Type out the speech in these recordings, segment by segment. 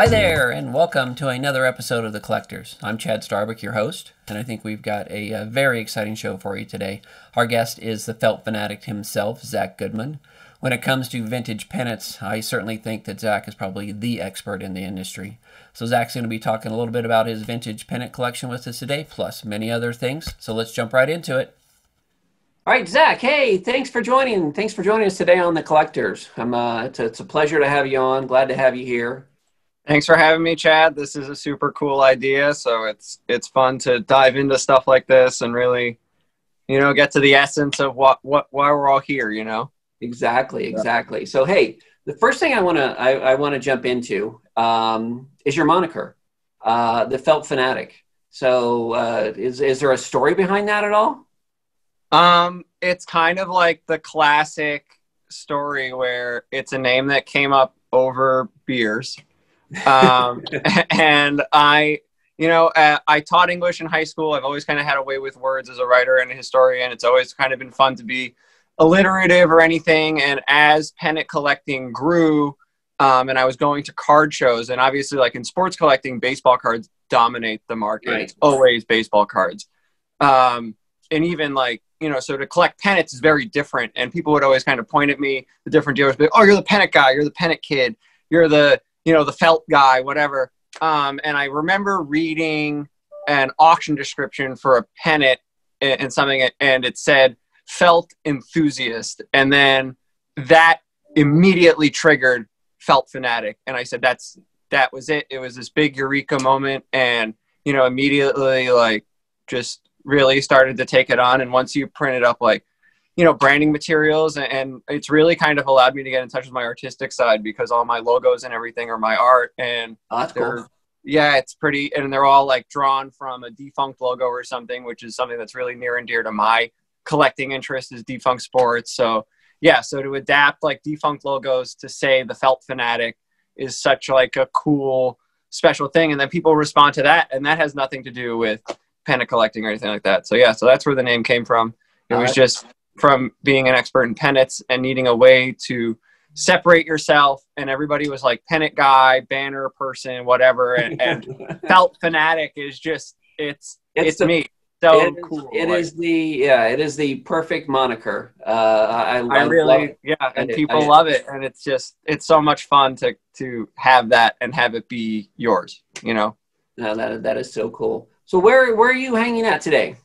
Hi there, and welcome to another episode of The Collectors. I'm Chad Starbuck, your host, and I think we've got a very exciting show for you today. Our guest is the Felt Fanatic himself, Zach Goodman. When it comes to vintage pennants, I certainly think that Zach is probably the expert in the industry. So Zach's going to be talking a little bit about his vintage pennant collection with us today, plus many other things. So let's jump right into it. All right, Zach. Hey, thanks for joining. Thanks for joining us today on The Collectors. It's a pleasure to have you on. Glad to have you here. Thanks for having me, Chad. This is a super cool idea, so it's fun to dive into stuff like this and really, get to the essence of why we're all here. Exactly. So, hey, the first thing I want to jump into is your moniker, the Felt Fanatic. So, is there a story behind that at all? It's kind of like the classic story where it's a name that came up over beers. And I taught English in high school. I've always kind of had a way with words as a writer and a historian. It's always kind of been fun to be alliterative or anything. And as pennant collecting grew, and I was going to card shows, and obviously like in sports collecting, baseball cards dominate the market. Right. It's always baseball cards. And even so to collect pennants is very different. And people would always kind of point at me, the different dealers, be like, oh, you're the pennant guy. You're the pennant kid. You're the felt guy, whatever. And I remember reading an auction description for a pennant and something, and it said felt enthusiast. And then that immediately triggered Felt Fanatic. And I said, that was it. It was this big eureka moment. And, immediately just really started to take it on. And once you print it up, branding materials, and it's really kind of allowed me to get in touch with my artistic side because all my logos and everything are my art. And that's cool. Yeah, it's pretty, and they're all drawn from a defunct logo or something, which is something that's really near and dear to my collecting interest is defunct sports. So yeah, so to adapt defunct logos to say the Felt Fanatic is such a cool, special thing. And then people respond to that, and that has nothing to do with pennant collecting or anything like that. So yeah, so that's where the name came from. It was just from being an expert in pennants and needing a way to separate yourself. And everybody was like pennant guy, banner person, whatever. And Felt Fanatic is just, it's me. So cool. It is the perfect moniker. I really, and people love it. And it's so much fun to have that and have it be yours, No, that is so cool. So where are you hanging at today?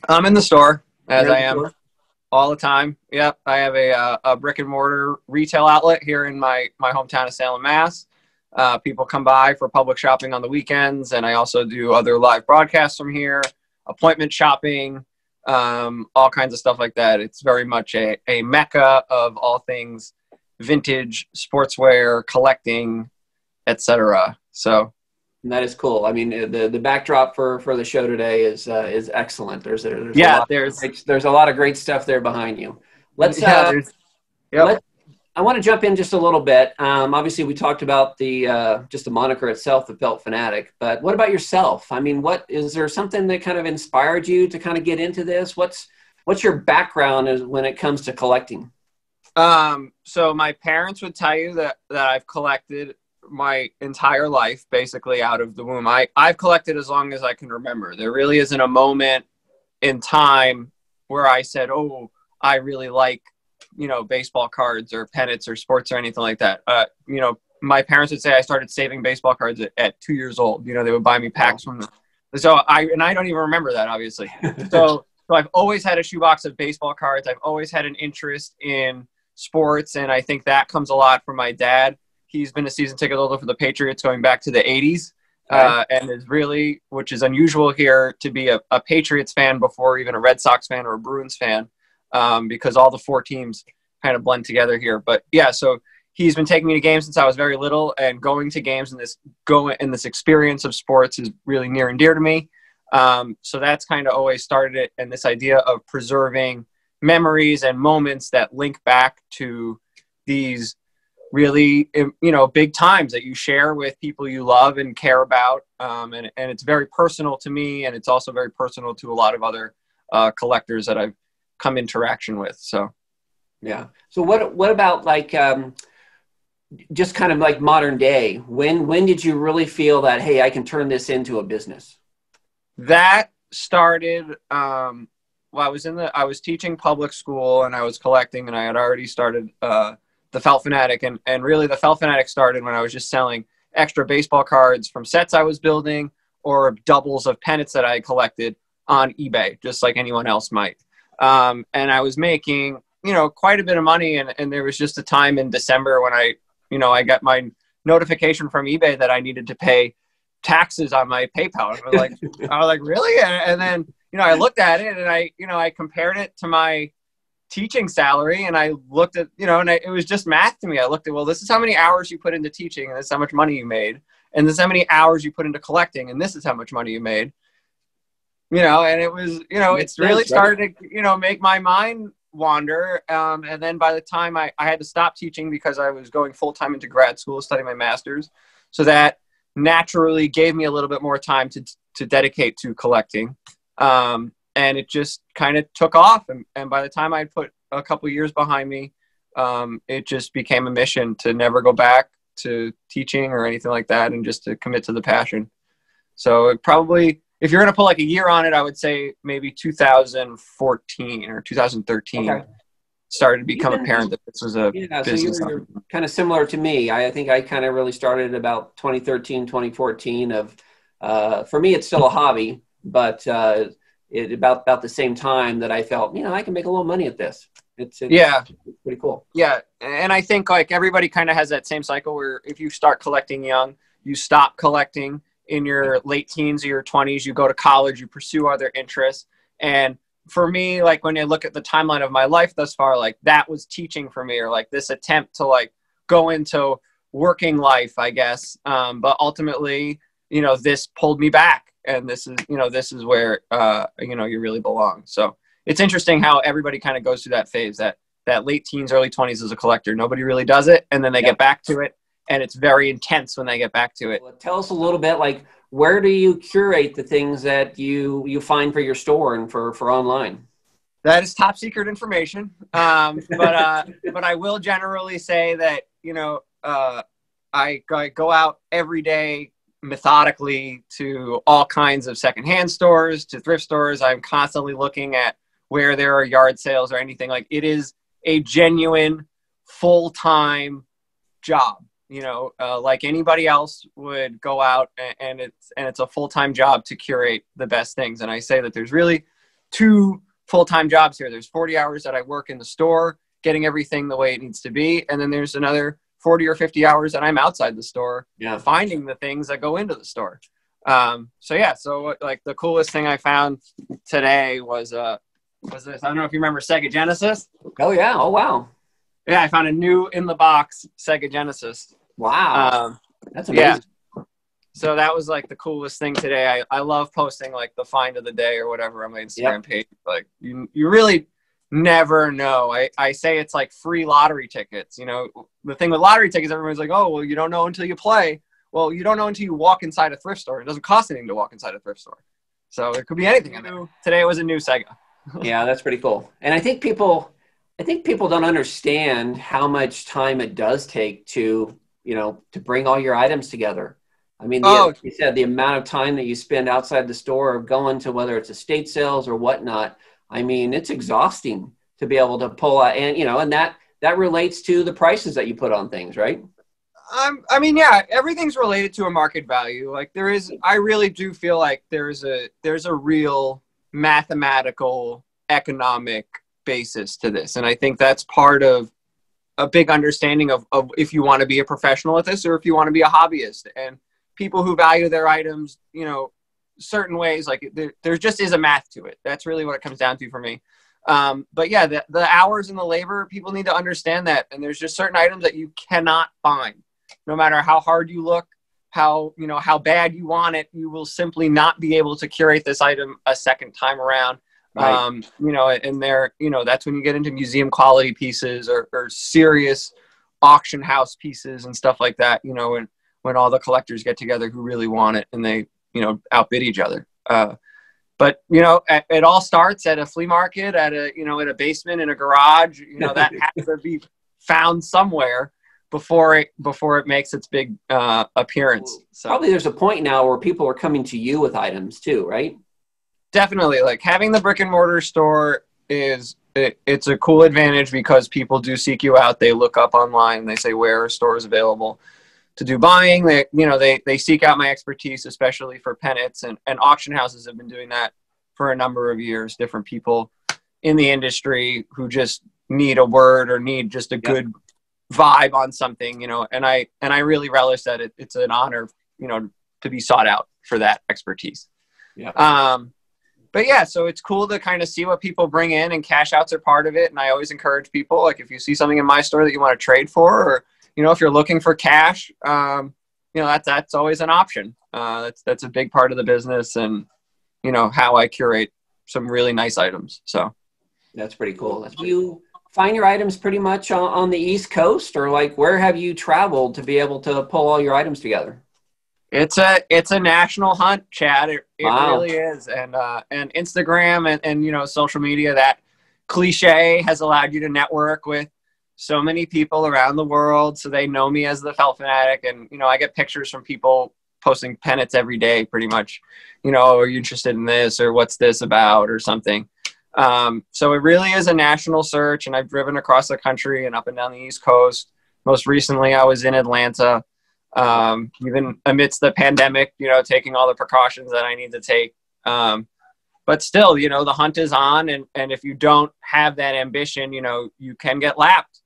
I'm in the store. As I am all the time. Yep. I have a brick and mortar retail outlet here in my hometown of Salem, Mass. People come by for public shopping on the weekends. And I also do other live broadcasts from here, appointment shopping, all kinds of stuff like that. It's very much a mecca of all things vintage, sportswear, collecting, etc. So. And that is cool. I mean, the backdrop for the show today is excellent. There's a lot of great stuff there behind you. I want to jump in just a little bit. Obviously, we talked about just the moniker itself, the Felt Fanatic. But what about yourself? I mean, is there something that kind of inspired you to kind of get into this? What's your background when it comes to collecting? So my parents would tell you that I've collected my entire life, basically out of the womb. I've collected as long as I can remember. There really isn't a moment in time where I said, oh, I really like, baseball cards or pennants or sports or anything like that. My parents would say I started saving baseball cards at 2 years old. They would buy me packs from them. So I don't even remember that, obviously. So I've always had a shoebox of baseball cards. I've always had an interest in sports. And I think that comes a lot from my dad. He's been a season ticket holder for the Patriots going back to the 80s, and is really, which is unusual here, to be a Patriots fan before even a Red Sox fan or a Bruins fan, because all the four teams kind of blend together here. But yeah, so he's been taking me to games since I was very little, and going to games and this experience of sports is really near and dear to me. So that's kind of always started it, and this idea of preserving memories and moments that link back to these really, big times that you share with people you love and care about. And it's very personal to me. And it's also very personal to a lot of other collectors that I've come interaction with. So, yeah. So what about just kind of like modern day, when did you really feel that, hey, I can turn this into a business? That started, well, I was teaching public school and I was collecting, and I had already started the Felt Fanatic, and really the Felt Fanatic started when I was just selling extra baseball cards from sets I was building or doubles of pennants that I had collected on eBay, just like anyone else might. And I was making, quite a bit of money, and there was just a time in December when I got my notification from eBay that I needed to pay taxes on my PayPal. I was like, really? And then, I looked at it and I compared it to my teaching salary, and I looked at, it was just math to me. I looked at, well, this is how many hours you put into teaching, and this is how much money you made. And this is how many hours you put into collecting, and this is how much money you made. And it was, it's really started to, make my mind wander. And then by the time I had to stop teaching because I was going full-time into grad school, studying my master's. So that naturally gave me a little bit more time to dedicate to collecting. And it just kind of took off. And by the time I put a couple years behind me, it just became a mission to never go back to teaching or anything like that, and just to commit to the passion. So it probably, if you're going to put like a year on it, I would say maybe 2014 or 2013 started to become apparent that this was a business. So you're kind of similar to me. I think I kind of really started about 2013, 2014 for me, it's still a hobby, but about the same time that I felt, I can make a little money at this. It's pretty cool. Yeah. And I think like everybody kind of has that same cycle where if you start collecting young, you stop collecting in your late teens or your 20s, you go to college, you pursue other interests. And for me, like when I look at the timeline of my life thus far, like that was teaching for me, or like this attempt to like go into working life, I guess. But ultimately, this pulled me back, and this is where, you really belong. So it's interesting how everybody kind of goes through that phase, that late teens, early 20s as a collector. Nobody really does it. And then they get back to it. And it's very intense when they get back to it. Well, tell us a little bit, like, where do you curate the things that you find for your store and for online? That is top secret information. But I will generally say that, I go out every day methodically to all kinds of secondhand stores, to thrift stores. I'm constantly looking at where there are yard sales or anything. Like, it is a genuine full-time job. Like anybody else would go out, and it's a full-time job to curate the best things. And I say that there's really two full-time jobs here. There's 40 hours that I work in the store, getting everything the way it needs to be. And then there's another 40 or 50 hours that I'm outside the store, finding the things that go into the store. So like the coolest thing I found today was this. I don't know if you remember Sega Genesis. Oh yeah. Oh wow. Yeah, I found a new in the box Sega Genesis. Wow. That's amazing. Yeah. So that was like the coolest thing today. I love posting like the find of the day or whatever on my Instagram page. Like you really never know. I say it's like free lottery tickets. The thing with lottery tickets, everyone's like, oh, well, you don't know until you play. Well, you don't know until you walk inside a thrift store. It doesn't cost anything to walk inside a thrift store. So there could be anything in there. Today was a new Sega. Yeah, that's pretty cool. And I think people don't understand how much time it does take to bring all your items together. I mean, like you said, the amount of time that you spend outside the store going to whether it's estate sales or whatnot, I mean, it's exhausting to be able to pull out, and that relates to the prices that you put on things, right? I mean, yeah, everything's related to a market value. Like I really do feel like there's a real mathematical, economic basis to this. And I think that's part of a big understanding of if you want to be a professional at this or if you want to be a hobbyist. And people who value their items, certain ways, like there just is a math to it. That's really what it comes down to for me. But yeah, the hours and the labor, people need to understand that. And there's just certain items that you cannot find. No matter how hard you look, how bad you want it, you will simply not be able to curate this item a second time around. Right. And there, that's when you get into museum quality pieces or serious auction house pieces and stuff like that, when all the collectors get together who really want it and they, outbid each other. But it all starts at a flea market, at a basement, in a garage, that has to be found somewhere. before it makes its big appearance. So probably there's a point now where people are coming to you with items too, right? Definitely, like having the brick and mortar store it's a cool advantage because people do seek you out. They look up online, they say where are stores available to do buying. They seek out my expertise, especially for pennants, and auction houses have been doing that for a number of years. Different people in the industry who just need a word or need just a good vibe on something, and I really relish that. It's an honor, to be sought out for that expertise. Yeah. But yeah, so it's cool to kind of see what people bring in, and cash outs are part of it. And I always encourage people, like, if you see something in my store that you want to trade for, or, if you're looking for cash, that's always an option. That's a big part of the business, and, how I curate some really nice items. So that's pretty cool. Do you find your items pretty much on the East Coast, or like where have you traveled to be able to pull all your items together? It's a national hunt, Chad. It Wow. really is. And Instagram and social media, that cliche has allowed you to network with so many people around the world. So they know me as the Felt Fanatic. And, I get pictures from people posting pennants every day, pretty much, are you interested in this, or what's this about, or something. So it really is a national search, and I've driven across the country and up and down the East Coast. Most recently, I was in Atlanta. Even amidst the pandemic, taking all the precautions that I need to take. But still, the hunt is on. And if you don't have that ambition, you can get lapped,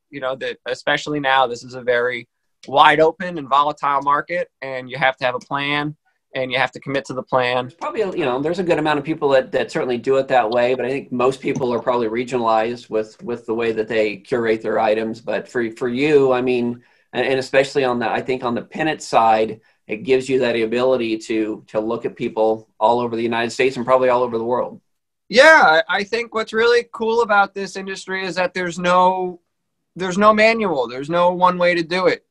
especially now. This is a very wide open and volatile market, and you have to have a plan, and you have to commit to the plan. Probably, there's a good amount of people that certainly do it that way, but I think most people are probably regionalized with the way that they curate their items. But for you, I mean, and especially on the pennant side, it gives you that ability to look at people all over the United States and probably all over the world. Yeah, I think what's really cool about this industry is that there's no manual. There's no one way to do it.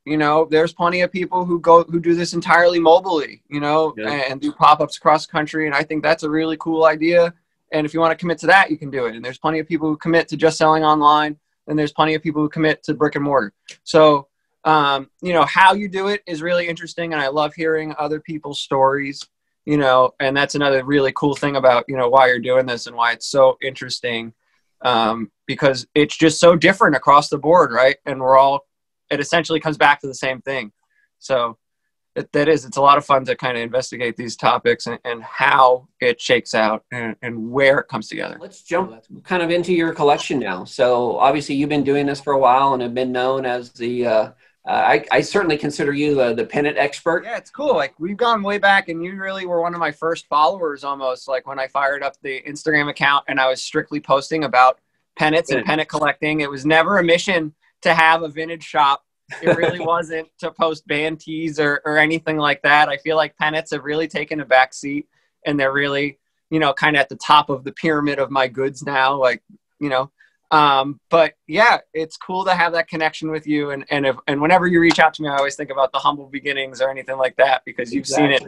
There's plenty of people who do this entirely mobily, and do pop-ups across the country. And I think that's a really cool idea. And if you want to commit to that, you can do it. And there's plenty of people who commit to just selling online. And there's plenty of people who commit to brick and mortar. So, how you do it is really interesting. And I love hearing other people's stories, and that's another really cool thing about, why you're doing this and why it's so interesting. Because it's just so different across the board. Right. And it essentially comes back to the same thing. So it's a lot of fun to kind of investigate these topics and how it shakes out and where it comes together. Let's jump kind of into your collection now. So obviously you've been doing this for a while and have been known as the, I certainly consider you the pennant expert. Yeah, it's cool. Like, we've gone way back, and you really were one of my first followers, almost, like when I fired up the Instagram account and I was strictly posting about pennants and pennant collecting. It was never a mission to have a vintage shop. It really wasn't to post Bantees or anything like that. I feel like pennants have really taken a back seat, and they're really, kind of at the top of the pyramid of my goods now. Like, but yeah, it's cool to have that connection with you. And whenever you reach out to me, I always think about the humble beginnings or anything like that, because you've seen it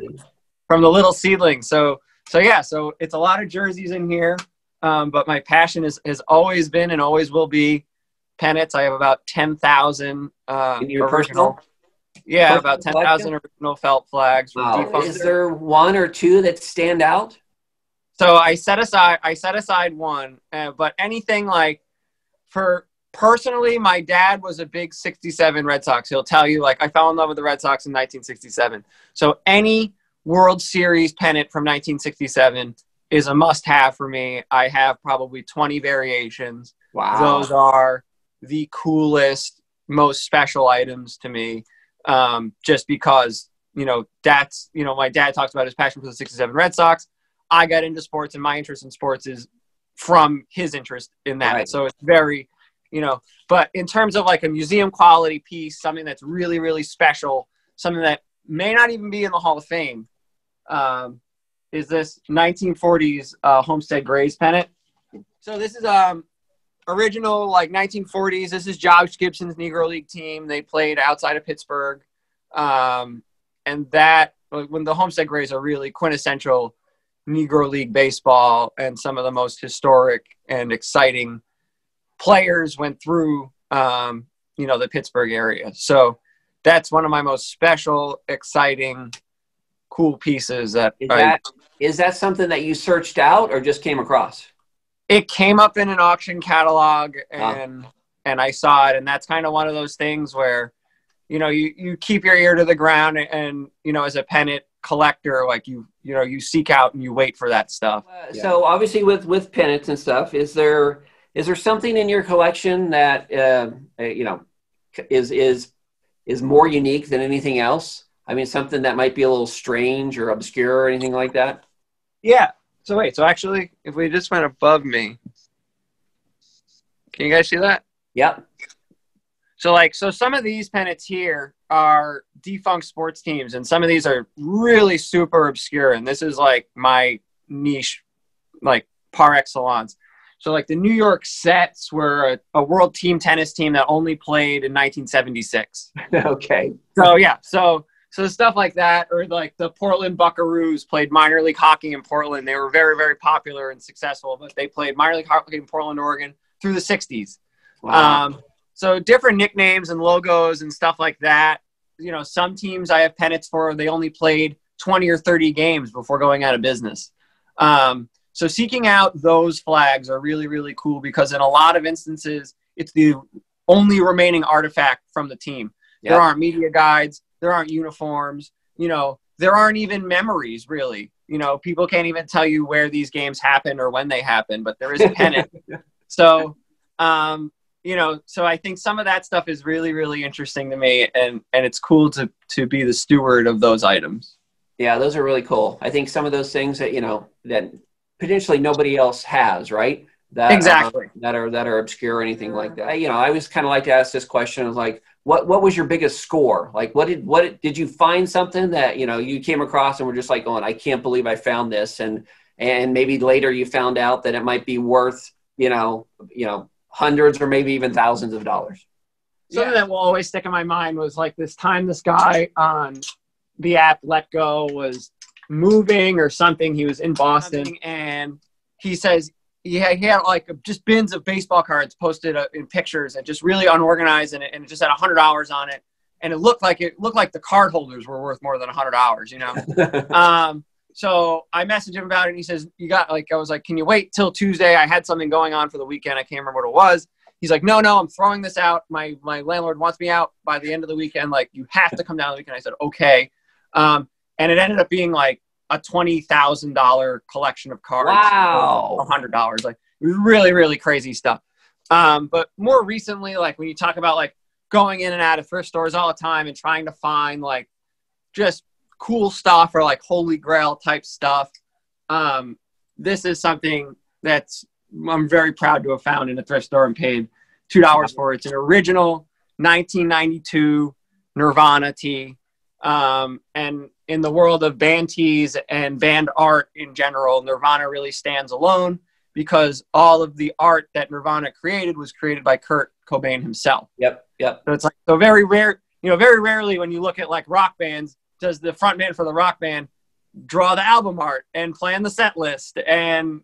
from the little seedling. So yeah, so it's a lot of jerseys in here. But my passion has always been and always will be pennants. I have about 10,000 original. Yeah, about 10,000 original felt flags. Wow. Is there one or two that stand out? So I set aside one, but anything like, personally, my dad was a big 67 Red Sox. He'll tell you, like, I fell in love with the Red Sox in 1967. So any World Series pennant from 1967 is a must-have for me. I have probably 20 variations. Wow. Those are the coolest, most special items to me, just because, that's, my dad talks about his passion for the 67 Red Sox. I got into sports, and my interest in sports is from his interest in that. Right. So it's very, but in terms of like a museum quality piece, something that's really, really special, something that may not even be in the Hall of Fame, is this 1940s Homestead graze pennant. So this is original, like, 1940s. This is Josh Gibson's Negro League team. They played outside of Pittsburgh. And that, when the Homestead Grays are really quintessential Negro League baseball, and some of the most historic and exciting players went through the Pittsburgh area. So that's one of my most special, exciting, cool pieces is that something that you searched out or just came across? It came up in an auction catalog and I saw it. And that's kind of one of those things where, you keep your ear to the ground and as a pennant collector, like you seek out and you wait for that stuff. So obviously with pennants and stuff, is there something in your collection that, is more unique than anything else? I mean, something that might be a little strange or obscure or anything like that? Yeah. So actually, if we just went above me, can you guys see that? Yep. So some of these pennants here are defunct sports teams, and some of these are really super obscure. And this is like my niche, like par excellence. So like the New York Sets were a world team tennis team that only played in 1976. Okay. So yeah, so stuff like that, or like the Portland Buckaroos played minor league hockey in Portland. They were very, very popular and successful, but they played minor league hockey in Portland, Oregon through the 60s. Wow. So different nicknames and logos and stuff like that. Some teams I have pennants for, they only played 20 or 30 games before going out of business. So seeking out those flags are really, really cool because in a lot of instances, it's the only remaining artifact from the team. Yep. There aren't media guides. There aren't uniforms. There aren't even memories, really. People can't even tell you where these games happen or when they happen, but there is a pennant. So I think some of that stuff is really, really interesting to me, and it's cool to be the steward of those items. Yeah, those are really cool. I think some of those things that, that potentially nobody else has, right? Exactly. That are obscure or anything like that. I always kind of like to ask this question of like, what was your biggest score? Like, what did you find something that, you came across and were just like going, I can't believe I found this. And maybe later you found out that it might be worth, hundreds or maybe even thousands of dollars. Something that will always stick in my mind was like this time this guy on the app Let Go was moving or something. He was in Boston and he says he had like just bins of baseball cards posted in pictures and just really unorganized, and it just had $100 on it, and it looked like the card holders were worth more than $100. So I messaged him about it, and he says, I was like, can you wait till Tuesday? I had something going on for the weekend. I can't remember what it was. He's like, no, I'm throwing this out. My landlord wants me out by the end of the weekend. Like, you have to come down the weekend. I said, okay. And it ended up being like a $20,000 collection of cards. Wow. $100. Like, it was really, really crazy stuff. But more recently, like when you talk about like going in and out of thrift stores all the time and trying to find like just cool stuff or like holy grail type stuff. This is something I'm very proud to have found in a thrift store and paid $2 for. It's an original 1992 Nirvana tee. And in the world of Bantees and band art in general, Nirvana really stands alone because all of the art that Nirvana created was created by Kurt Cobain himself. Yep. So it's like, so very rare, very rarely when you look at like rock bands, does the frontman for the rock band draw the album art and plan the set list and,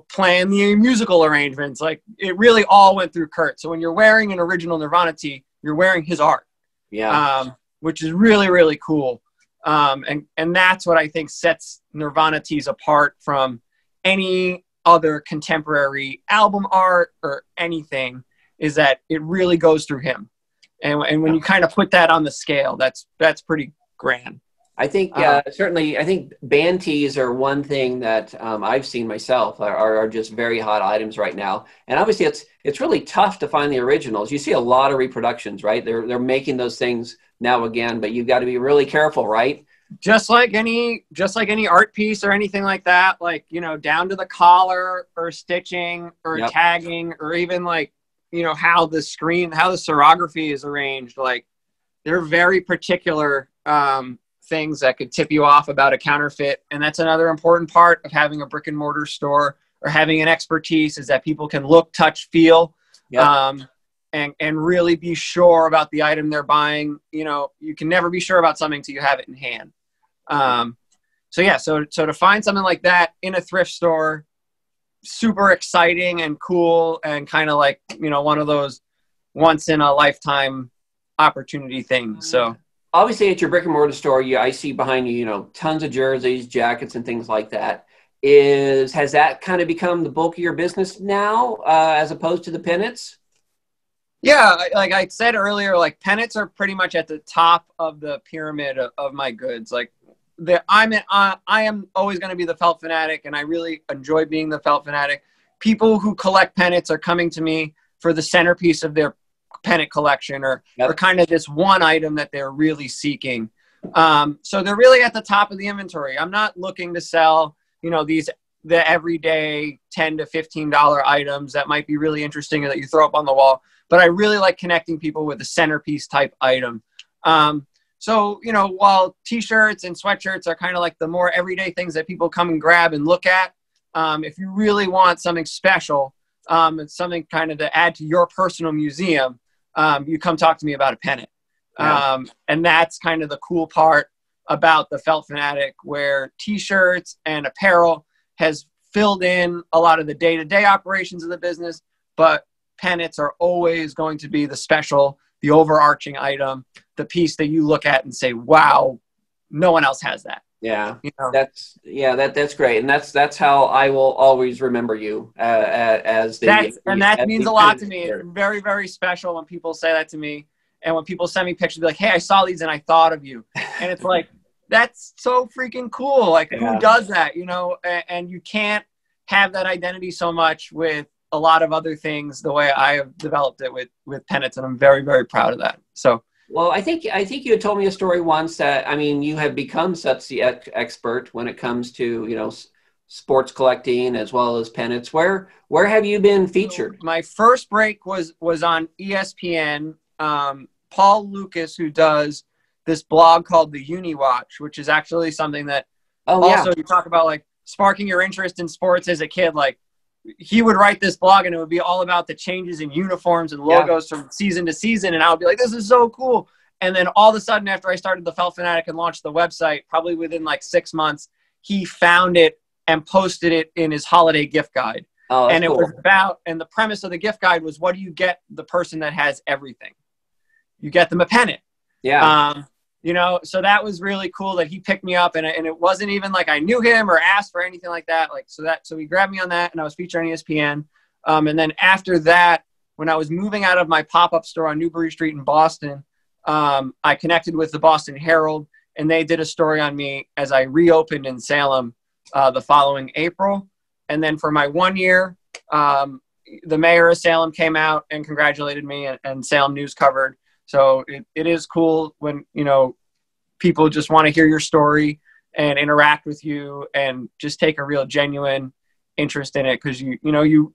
plan the musical arrangements. Like, it really all went through Kurt. So when you're wearing an original Nirvana tee, you're wearing his art. Yeah. Which is really, really cool. And that's what I think sets Nirvana tees apart from any other contemporary album art or anything, is that it really goes through him. And when you kind of put that on the scale, that's pretty grand. I think certainly, I think Bantees are one thing that I've seen myself are just very hot items right now. And obviously, it's really tough to find the originals. You see a lot of reproductions, right? They're making those things now again, but you've got to be really careful, right? Just like any art piece or anything like that, like, down to the collar or stitching or tagging or even like, how the serography is arranged. Like, they're very particular things that could tip you off about a counterfeit. And that's another important part of having a brick and mortar store or having an expertise, is that people can look, touch, feel, and really be sure about the item they're buying. You can never be sure about something till you have it in hand. So to find something like that in a thrift store, super exciting and cool, and kind of like, one of once in a lifetime opportunity thing. So obviously at your brick and mortar store, I see behind you, tons of jerseys, jackets, and things like that. Has that kind of become the bulk of your business now, as opposed to the pennants? Yeah, like I said earlier, like pennants are pretty much at the top of the pyramid of my goods. Like I am always going to be the Felt Fanatic, and I really enjoy being the Felt Fanatic. People who collect pennants are coming to me for the centerpiece of their pennant collection, or kind of this one item that they're really seeking. So they're really at the top of the inventory. I'm not looking to sell, the everyday $10 to $15 items that might be really interesting and that you throw up on the wall. But I really like connecting people with a centerpiece type item. So, while t-shirts and sweatshirts are kind of like the more everyday things that people come and grab and look at, if you really want something special, it's something kind of to add to your personal museum, you come talk to me about a pennant. Yeah. And that's kind of the cool part about the Felt Fanatic, where t-shirts and apparel has filled in a lot of the day-to-day operations of the business, but pennants are always going to be the special, the overarching item, the piece that you look at and say, wow, no one else has that. Yeah, that's great. And that's how I will always remember you, as the, and that means a lot to me. It's very, very special when people say that to me. And when people send me pictures, be like, hey, I saw these and I thought of you. And it's like, that's so freaking cool. Like, who does that, and you can't have that identity so much with a lot of other things the way I have developed it with pennants. And I'm very, very proud of that. So, well, I think you had told me a story once that, you have become such the expert when it comes to, sports collecting as well as pennants. Where have you been featured? My first break was on ESPN. Paul Lucas, who does this blog called the Uni Watch, which is actually something that you talk about, like sparking your interest in sports as a kid. Like, he would write this blog and it would be all about the changes in uniforms and logos from season to season. And I would be like, this is so cool. And then all of a sudden, after I started the Felt Fanatic and launched the website, probably within like 6 months, he found it and posted it in his holiday gift guide. Oh, that's cool. And the premise of the gift guide was, what do you get the person that has everything? You get them a pennant. Yeah. So that was really cool that he picked me up, and it wasn't even like I knew him or asked for anything like that. So he grabbed me on that, and I was featured on ESPN. And then after that, when I was moving out of my pop-up store on Newbury Street in Boston, I connected with the Boston Herald, and they did a story on me as I reopened in Salem the following April. And then for my 1 year, the mayor of Salem came out and congratulated me, and Salem News covered. So it is cool when, people just want to hear your story and interact with you and just take a real genuine interest in it. Cause you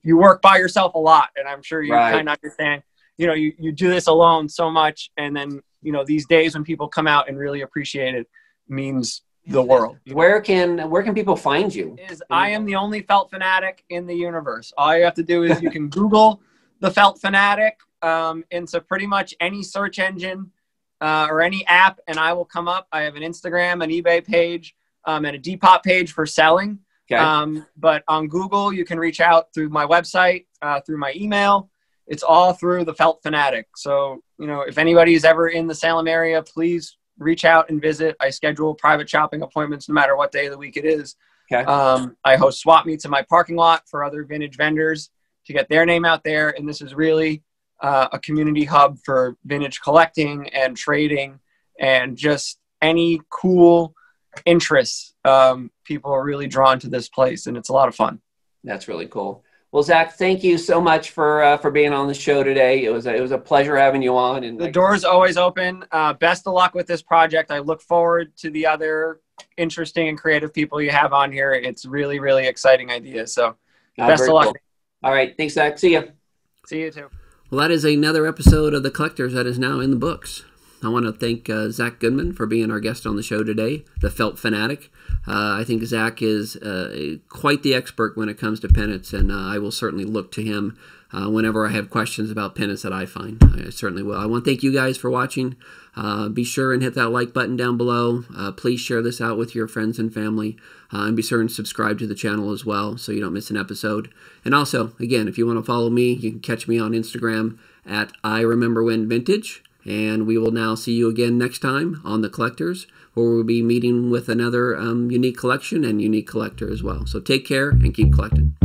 work by yourself a lot, and I'm sure you kind of understand, you do this alone so much. And then, these days when people come out and really appreciate it means the world. Where can people find you? I am the only Felt Fanatic in the universe. All you have to do is you can Google the Felt Fanatic into pretty much any search engine or any app, and I will come up. I have an Instagram, an eBay page, and a Depop page for selling. Okay. But on Google, you can reach out through my website, through my email. It's all through the Felt Fanatic. So, if anybody is ever in the Salem area, please reach out and visit. I schedule private shopping appointments no matter what day of the week it is. Okay. I host swap meets in my parking lot for other vintage vendors to get their name out there. And this is really a community hub for vintage collecting and trading and just any cool interests. People are really drawn to this place, and it's a lot of fun. That's really cool. Well, Zach, thank you so much for being on the show today. It was a pleasure having you on. And the door's always open. Best of luck with this project. I look forward to the other interesting and creative people you have on here. It's really, really exciting idea. So best of luck. Cool. All right. Thanks, Zach. See you. See you too. Well, that is another episode of The Collectors that is now in the books. I want to thank Zach Goodman for being our guest on the show today, the Felt Fanatic. I think Zach is quite the expert when it comes to pennants, and I will certainly look to him whenever I have questions about pennants that I find. I certainly will. I want to thank you guys for watching. Be sure and hit that like button down below. Please share this out with your friends and family. And be sure and subscribe to the channel as well so you don't miss an episode. And also, again, if you want to follow me, you can catch me on Instagram at IRememberWhenVintage. And we will now see you again next time on The Collectors, where we'll be meeting with another unique collection and unique collector as well. So take care and keep collecting.